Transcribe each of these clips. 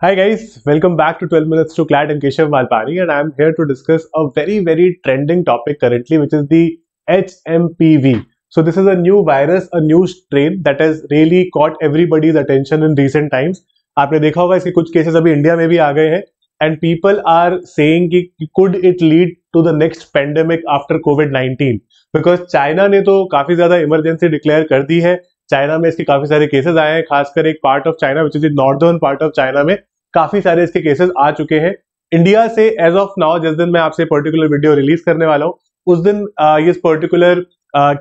Hi guys, welcome back to 12 Minutes to Clat. I'm Keshav Malpani and I'm here to discuss a very trending topic currently, which is the HMPV. So this is a new virus, a new strain that has really caught everybody's attention in recent times. आपने देखा होगा इसके कुछ cases अभी India में भी आ गए हैं and people are saying कि could it lead to the next pandemic after COVID-19 because China ने तो काफी ज्यादा इमरजेंसी डिक्लेयर कर दी है। चाइना में इसके काफी सारे केसेस आए हैं, खासकर एक part of China which is northern part of China में काफी सारे इसके केसेस आ चुके हैं। इंडिया से एज ऑफ नाउ जिस दिन मैं आपसे पर्टिकुलर वीडियो रिलीज करने वाला हूँ उस दिन ये पर्टिकुलर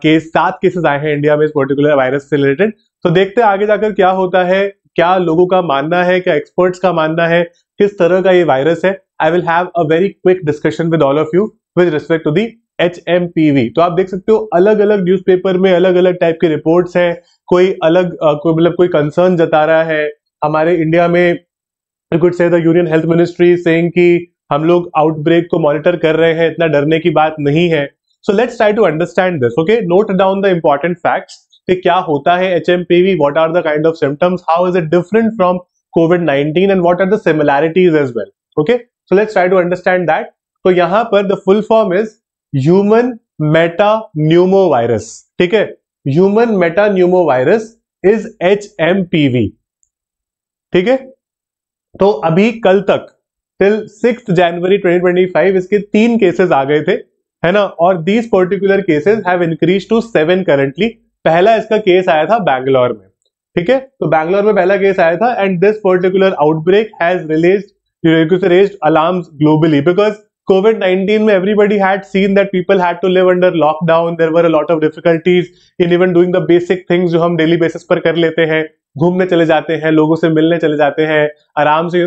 केस 7 केसेस आए हैं इंडिया में इस पर्टिकुलर वायरस से रिलेटेड। तो देखते हैं आगे जाकर क्या होता है, क्या लोगों का मानना है, क्या एक्सपर्ट्स का मानना है, किस तरह का ये वायरस है। I will have a very quick discussion with all of you with respect to the HMPV। तो आप देख सकते हो अलग अलग न्यूज़पेपर में अलग अलग टाइप के रिपोर्ट्स हैं, कोई अलग कोई कंसर्न जता रहा है। हमारे इंडिया में यू कुड से the union health ministry saying कि हम लोग आउटब्रेक को मॉनिटर कर रहे हैं, इतना डरने की बात नहीं है। So let's try to understand this. Okay, note down the important facts कि क्या होता है HMPV, what are the kind of symptoms, how is it different from COVID-19 and what are the similarities as well. Okay, so let's try to understand that. तो यहां पर the full form is human metapneumovirus. ठीक है, human metapneumovirus is HMPV। ठीक है, तो अभी कल तक टिल 6 जनवरी 2025 इसके 3 केसेस आ गए थे, है ना, और these particular cases have increase to 7 currently. पहला इसका केस आया था बैंगलोर में। ठीक है, तो बैंगलोर में पहला केस आया था and this particular outbreak has raised alarms globally because COVID-19 में everybody had seen that people had to live under lockdown. There were a lot of difficulties in even doing the basic things जो हम daily basis पर कर लेते हैं, घूमने चले जाते हैं, लोगों से मिलने चले जाते हैं आराम से,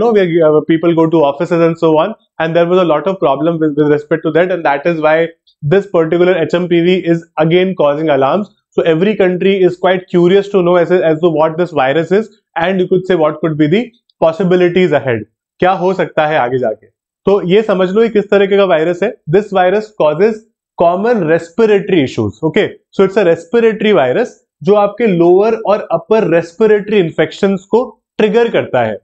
people go to offices and so on, and there was a lot of problem with respect to that, and that is why this particular HMPV is again causing alarms. So every country is quite curious to know as to what this virus is, and you could say what could be the possibilities ahead. क्या हो सकता है आगे जाके। तो ये समझ लो ये किस तरीके का वायरस है। This virus causes common respiratory issues. Okay, so it's a respiratory virus जो आपके लोअर और अपर रेस्पिरेटरी इंफेक्शंस को ट्रिगर करता है।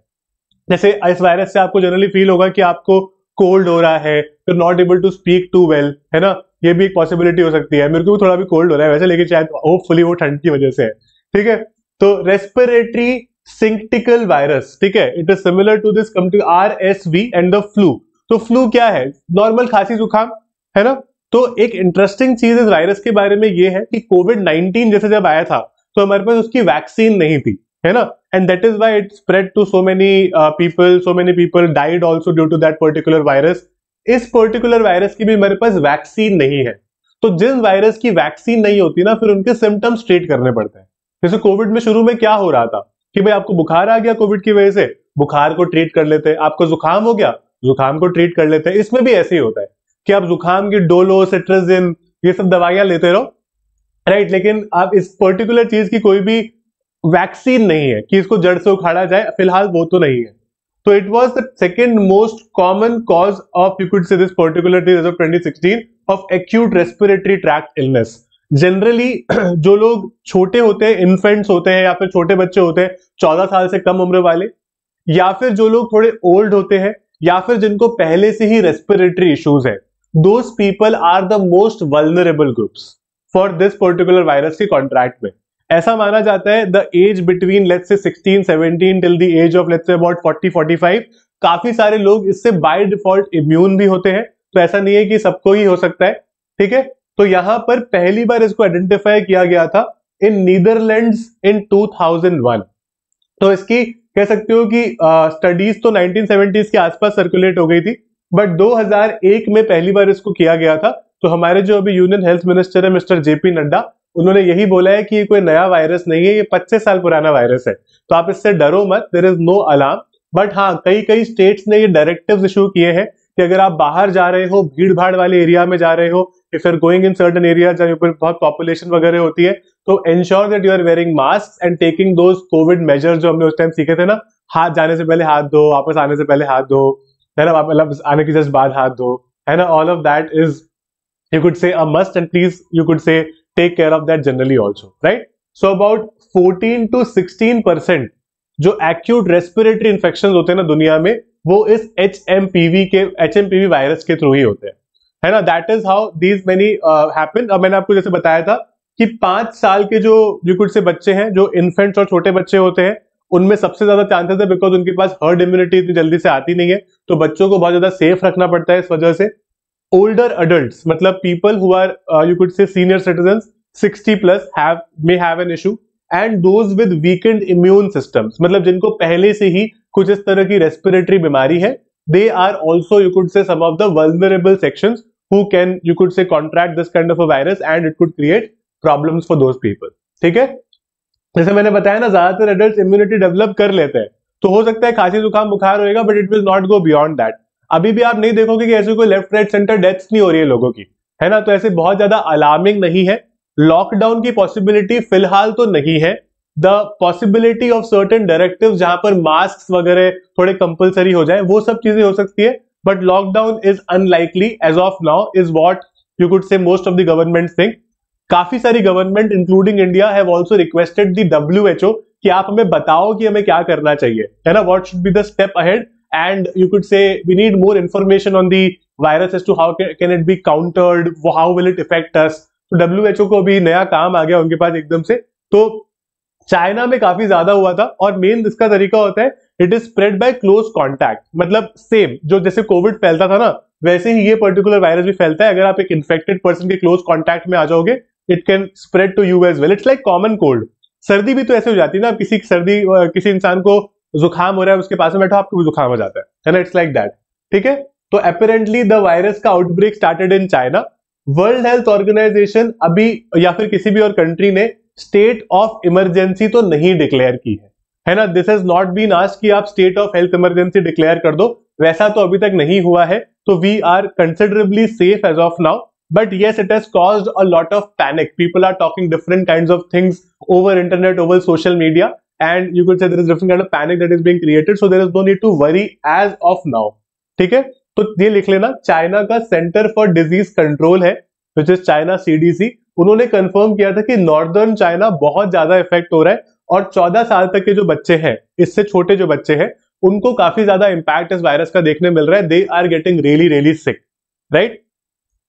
जैसे इस वायरस से आपको जनरली फील होगा कि आपको कोल्ड हो रहा है, you are not able to speak too well, है ना, ये भी एक पॉसिबिलिटी हो सकती है। मेरे को भी थोड़ा भी कोल्ड हो रहा है वैसे, लेकिन शायद होपफुली वो ठंड की वजह से है। ठीक है, तो रेस्पिरेटरी सिंक्टिकल वायरस, ठीक है, it is similar to this RSV and the flu. तो फ्लू क्या है? नॉर्मल खांसी जुकाम, है ना। तो एक इंटरेस्टिंग चीज इस वायरस के बारे में ये है कि COVID-19 जैसे जब आया था तो हमारे पास उसकी वैक्सीन नहीं थी, है ना, and that is why it spread to so many people died also due to that particular virus. इस पर्टिकुलर वायरस की भी हमारे पास वैक्सीन नहीं है। तो जिन वायरस की वैक्सीन नहीं होती ना, फिर उनके सिम्टम्स ट्रीट करने पड़ते हैं। जैसे कोविड में शुरू में क्या हो रहा था कि भाई आपको बुखार आ गया कोविड की वजह से, बुखार को ट्रीट कर लेते हैं। आपको जुकाम हो गया, जुकाम को ट्रीट कर लेते हैं। इसमें भी ऐसे ही होता है कि आप जुकाम की डोलो, सिट्राजिन, ये सब दवाइयां लेते रहो, राइट, लेकिन आप इस पर्टिकुलर चीज की कोई भी वैक्सीन नहीं है कि इसको जड़ से उखाड़ा जाए, फिलहाल वो तो नहीं है। तो it was the second most common cause of, you could say this particular disease as of 2016 of acute respiratory tract illness. Generally जो लोग छोटे होते हैं, इन्फेंट्स होते हैं या फिर छोटे बच्चे होते हैं 14 साल से कम उम्र वाले, या फिर जो लोग थोड़े ओल्ड होते हैं, या फिर जिनको पहले से ही रेस्पिरेटरी इश्यूज है, those people are the most vulnerable groups for this particular virus के कॉन्ट्रैक्ट में। ऐसा माना जाता है the age between let's say 16-17 till the age of let's say about 40-45, काफी सारे लोग इससे बाय डिफॉल्ट इम्यून भी होते हैं। तो ऐसा नहीं है कि सबको ही हो सकता है। ठीक है, तो यहां पर पहली बार इसको आइडेंटिफाई किया गया था इन नीदरलैंड्स इन 2001। तो इसकी कह सकते हो कि स्टडीज तो 1970s के आसपास सर्कुलेट हो गई थी, बट 2001 में पहली बार इसको किया गया था। तो हमारे जो अभी यूनियन हेल्थ मिनिस्टर है मिस्टर JP नड्डा, उन्होंने यही बोला है कि ये कोई नया वायरस नहीं है, ये 25 साल पुराना वायरस है। तो आप इससे डरो मत, there is no alarm. But हाँ, कई स्टेट्स ने ये डायरेक्टिव्स इशू किए हैं कि अगर आप बाहर जा रहे हो, भीड़ भाड़ वाले एरिया में जा रहे हो, if you are going in certain area जहां पर बहुत पॉपुलेशन वगैरह होती है, तो ensure that you are wearing mask and taking those COVID measures जो हमने उस टाइम सीखे थे ना, हाथ जाने से पहले हाथ धो, वापस आने से पहले हाथ धो, है ना, मतलब आने की जस्ट बाद हाथ धो, है ना, all of that is you could say a must, and please you could say take care of that generally also, right? So about 14 to 16% जो एक्यूट रेस्पिरेटरी इन्फेक्शन होते हैं ना दुनिया में, वो इस एचएमपीवी वायरस के थ्रू ही होते हैं, है ना। That is how these many happen. अब मैंने आपको जैसे बताया था कि 5 साल के जो लिक्विड से बच्चे हैं, जो इन्फेंट्स और छोटे बच्चे होते हैं, उनमें सबसे ज्यादा चांसेस है, बिकॉज उनके पास हर्ड इम्यूनिटी इतनी जल्दी से आती नहीं है, तो बच्चों को बहुत ज्यादा सेफ रखना पड़ता है इस वजह से। ओल्डर अडल्ट्स मतलब people who are you could say senior citizens 60 plus may have an issue, and those with weakened immune systems मतलब जिनको पहले से ही कुछ इस तरह की रेस्पिरेटरी बीमारी है, they are also you could say some of the vulnerable sections who can you could say contract this kind of a virus and it could create problems for those people। ठीक है, जैसे मैंने बताया ना, ज्यादातर adult immunity develop कर लेते हैं, तो हो सकता है खांसी जुकाम बुखार होएगा, but it will not go beyond that. अभी भी आप नहीं देखोगे कि ऐसे कोई लेफ्ट राइट सेंटर डेथ्स नहीं हो रही है लोगों की, है ना, तो ऐसे बहुत ज्यादा अलार्मिंग नहीं है। लॉकडाउन की पॉसिबिलिटी फिलहाल तो नहीं है। The possibility of certain directives जहां पर मास्क वगैरह थोड़े कंपलसरी हो जाए, वो सब चीजें हो सकती है, but lockdown is unlikely as of now is what you could say most of the government think. काफी सारी government including India have also requested the WHO कि आप हमें बताओ कि हमें क्या करना चाहिए, है ना, what should be the step ahead, and you could say we need more information on the virus as to how can it be countered, how will it effect us. तो WHO को भी नया काम आ गया उनके पास एकदम से। तो चाइना में काफी ज्यादा हुआ था, और मेन इसका तरीका होता है it is spread by close contact, मतलब सेम जो जैसे कोविड फैलता था ना, वैसे ही ये पर्टिकुलर वायरस भी फैलता है। अगर आप एक इन्फेक्टेड पर्सन के क्लोज कॉन्टैक्ट में आ जाओगे, it can spread to you as well. It's like common cold. सर्दी भी तो ऐसे हो जाती है ना, किसी इंसान को जुकाम हो रहा है, उसके पास में बैठो, आपको भी जुकाम हो जाता है ना, इट्स लाइक दैट। ठीक है, तो अपेरेंटली द वायरस का outbreak started in China. World health organisation अभी या फिर किसी भी और कंट्री ने स्टेट ऑफ इमरजेंसी तो नहीं डिक्लेयर की है ना। This has not been asked कि आप state of health emergency declare कर दो, वैसा तो अभी तक नहीं हुआ है, तो we are considerably safe as of now. But yes, it has caused a lot of panic. People are talking different kinds of things over internet, over social media, and you could say there is different kind of panic that is being created. So there is no need to worry as of now. ठीक है, तो ये लिख लेना, China का centre for disease control है, which is China CDC। उन्होंने confirm किया था कि नॉर्दर्न चाइना बहुत ज्यादा इफेक्ट हो रहा है, और 14 साल तक के जो बच्चे हैं, इससे छोटे जो बच्चे हैं, उनको काफी ज्यादा इंपैक्ट इस वायरस का देखने मिल रहा है। They are getting really really sick, right.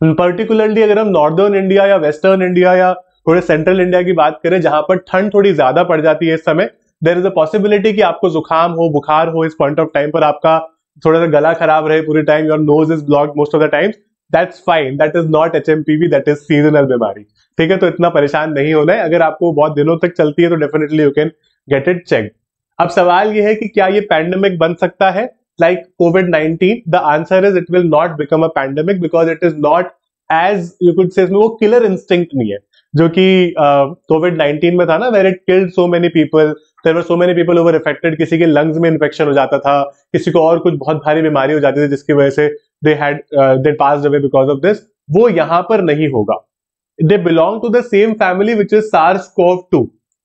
Particularly अगर हम नॉर्दर्न इंडिया या वेस्टर्न इंडिया या थोड़े सेंट्रल इंडिया की बात करें, जहां पर ठंड थोड़ी ज्यादा पड़ जाती है इस समय, देयर इज अ पॉसिबिलिटी कि आपको जुकाम हो, बुखार हो, इस पॉइंट ऑफ टाइम पर आपका थोड़ा सा गला खराब रहे पूरे time, your nose is blocked most of the times, that's fine, that is not HMPV, that is seasonal बीमारी। ठीक है, तो इतना परेशान नहीं होना है। अगर आपको बहुत दिनों तक चलती है तो definitely you can get it check. अब सवाल ये है कि क्या ये पैंडेमिक बन सकता है like COVID-19? The answer is it will not become a pandemic because it is not as you could say, इसमें वो killer instinct नहीं है जो कि COVID-19 में था ना, where it killed so many people, there were so many people who were affected, किसी के lungs में infection हो जाता था, किसी को और कुछ बहुत भारी बीमारी हो जाती थी जिसकी वजह से they passed away because of this। वो यहाँ पर नहीं होगा। They belong to the same family which is SARS-CoV-2,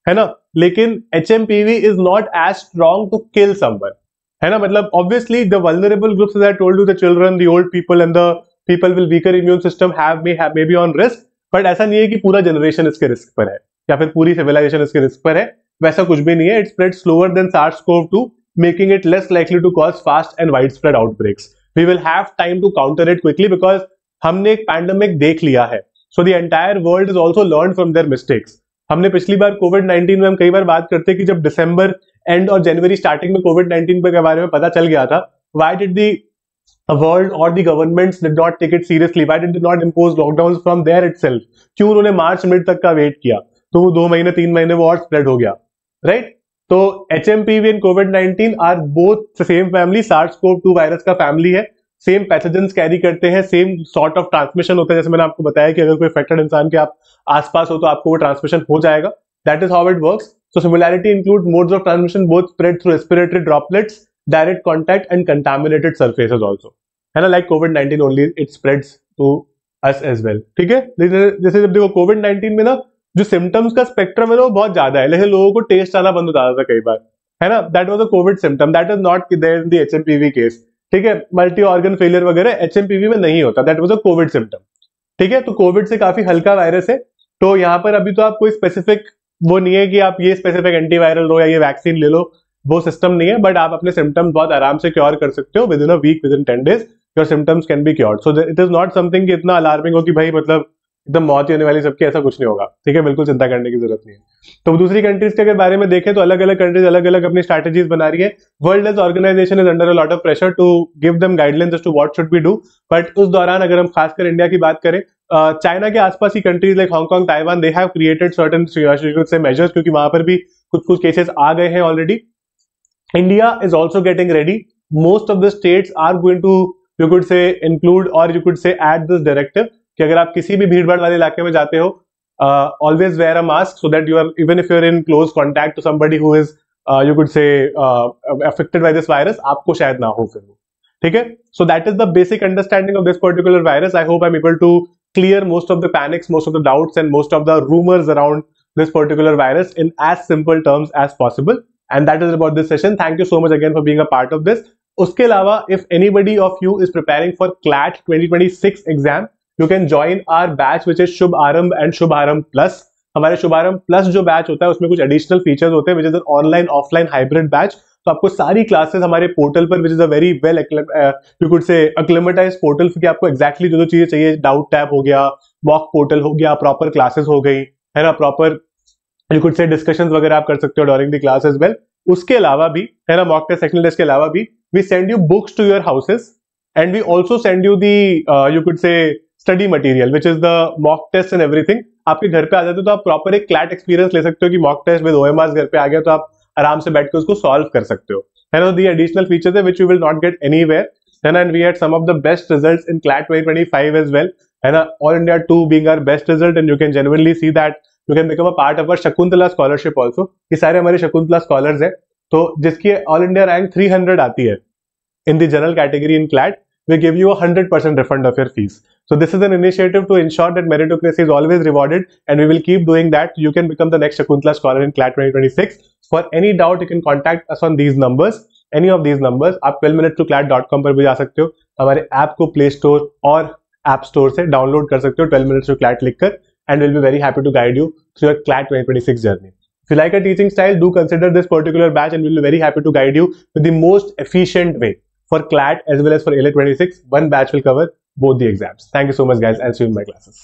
है ना, लेकिन HMPV is not as strong to kill someone, है ना। मतलब obviously the vulnerable groups, as I told you, the children, the old people and the people with weaker immune system may be on risk, but ऐसा नहीं है कि पूरा generation इसके risk पर है या फिर पूरी सिविलाइजेशन इसके रिस्क पर है, वैसा कुछ भी नहीं है। It spreads slower than SARS-CoV-2, making it less likely to cause fast and widespread outbreaks. We will have time to counter it quickly because हमने एक पैंडेमिक देख लिया है, so the entire world has also learned from their mistakes। हमने पिछली बार COVID-19 में हम कई बार बात करते कि जब दिसंबर एंड और जनवरी स्टार्टिंग में COVID-19 के बारे में पता चल गया था, why did the world or the governments did not take it seriously? Why did they not impose lockdowns from there itself? क्यों उन्होंने मार्च मिड तक का वेट किया? तो वो 2 महीने 3 महीने वो और स्प्रेड हो गया, राइट। तो HMPV and COVID-19 are both the same family, SARS-CoV-2 virus का फैमिली है, सेम पैथोजेंस कैरी करते हैं, सेम सॉर्ट ऑफ ट्रांसमिशन होता है। जैसे मैंने आपको बताया कि अगर कोई अफेक्टेड इंसान के आप आसपास हो तो आपको वो ट्रांसमिशन हो जाएगा। That is how it works. So similarity includes modes of transmission both spread through respiratory droplets, direct contact and contaminated surfaces also, है ना, like COVID-19 only it spreads to us as well। ठीक है, जैसे जब देखो COVID-19 में ना जो सिम्टम्स का स्पेक्ट्रम है ना वो बहुत ज्यादा है, लेकिन लोगों को टेस्ट आना बंद हो जाता था कई बार, है ना। That was a COVID symptom, that is not there in the HMPV case. ठीक है, मल्टी ऑर्गन फेलियर वगैरह HMPV में नहीं होता, that was a COVID symptom. ठीक है, तो कोविड से काफी हल्का वायरस है, तो यहाँ पर अभी तो आप कोई स्पेसिफिक वो नहीं है कि आप ये स्पेसिफिक एंटीवायरल लो या ये वैक्सीन ले लो, वो सिस्टम नहीं है, बट आप अपने सिम्टम्स बहुत आराम से क्योर कर सकते हो within a week, within 10 days your symptoms can be cured. So it is not something कि इतना अलार्मिंग हो कि भाई मतलब एकदम मौत ही होने वाली सबकी, ऐसा कुछ नहीं होगा. ठीक है, बिल्कुल चिंता करने की जरूरत नहीं है. तो दूसरी कंट्रीज के अगर बारे में देखें तो अलग अलग कंट्रीज अलग अलग अपनी स्ट्रैटेजीज बना रही है. World health organisation is under a lot of pressure to give them guidelines as to what should be do. But उस दौरान अगर हम खासकर इंडिया की बात करें, चाइना के आसपास की countries like Hong Kong, Taiwan, they have created certain से मेजर्स, क्योंकि वहां पर भी कुछ कुछ केसेस आ गए हैं already. India is also getting ready. Most of the states are going to, you could say, include और you could say add this directive कि अगर आप किसी भी भीड़ भाड़ वाले इलाके में जाते हो, always wear a mask so that you are, even if you are in close contact to somebody who is you could say affected by this virus, आपको शायद ना हो फिर वो. ठीक है, so that is the basic understanding of this particular virus. I hope I am able to clear most of the panics, most of the doubts, and most of the rumors around this particular virus in as simple terms as possible. And that is about this session. Thank you so much again for being a part of this. उसके अलावा, if anybody of you is preparing for CLAT 2026 exam, you can join our batch which is Shubh Arambh and Shubh Arambh Plus. हमारे Shubh Arambh Plus जो batch होता है उसमें कुछ additional features होते हैं, which is an online offline hybrid batch. तो आपको सारी क्लासेस हमारे पोर्टल पर, which is a very well you could say acclimatise portal, कि आपको एक्जैक्टली जो जो चीजें चाहिए, डाउट टैब हो गया, मॉक पोर्टल हो गया, प्रॉपर क्लासेस हो गई है ना, proper you could say discussions वगैरह आप कर सकते हो during the class as well. उसके अलावा भी है ना, मॉक टेस्ट, सेकंड टेस्ट के अलावा भी we send you books to your houses and we also send you the you could say study material which is the mock test and everything. आपके घर पे आ जाते हो तो आप प्रॉपर एक क्लैट एक्सपीरियंस ले सकते हो कि मॉक टेस्ट विद OMRs घर पे आ गया तो आप आराम से बैठ के उसको सॉल्व कर सकते हो, है ना. दी एडिशनल फीचर्स है which you will not get anywhere, है ना. And we had some of the best results in CLAT 2025 as well, है ना. All India 2 being our best result, and you can genuinely see that you can become a part of our Shakuntala scholarship also. ये सारे हमारे Shakuntala scholars हैं, तो जिसकी all India rank 300 आती है in the general category in CLAT, we give you a 100% refund of your fees. So this is an initiative to ensure that meritocracy is always rewarded, and we will keep doing that. You can become the next Shakuntala scholar in CLAT 2026. For any doubt, you can contact us on these numbers, any of these numbers. आप 12minutestoclat.com पर भी जा सकते हो, हमारे app को play store और app store से डाउनलोड कर सकते हो 12 minutes to CLAT लिखकर, and we'll be very happy to guide you through your CLAT 2026 journey. If you like our teaching style, do consider this particular batch, and we'll be very happy to guide you with the most efficient way. For CLAT as well as for ALA 26, one batch will cover both the exams. Thank you so much, guys. I'll see you in my classes.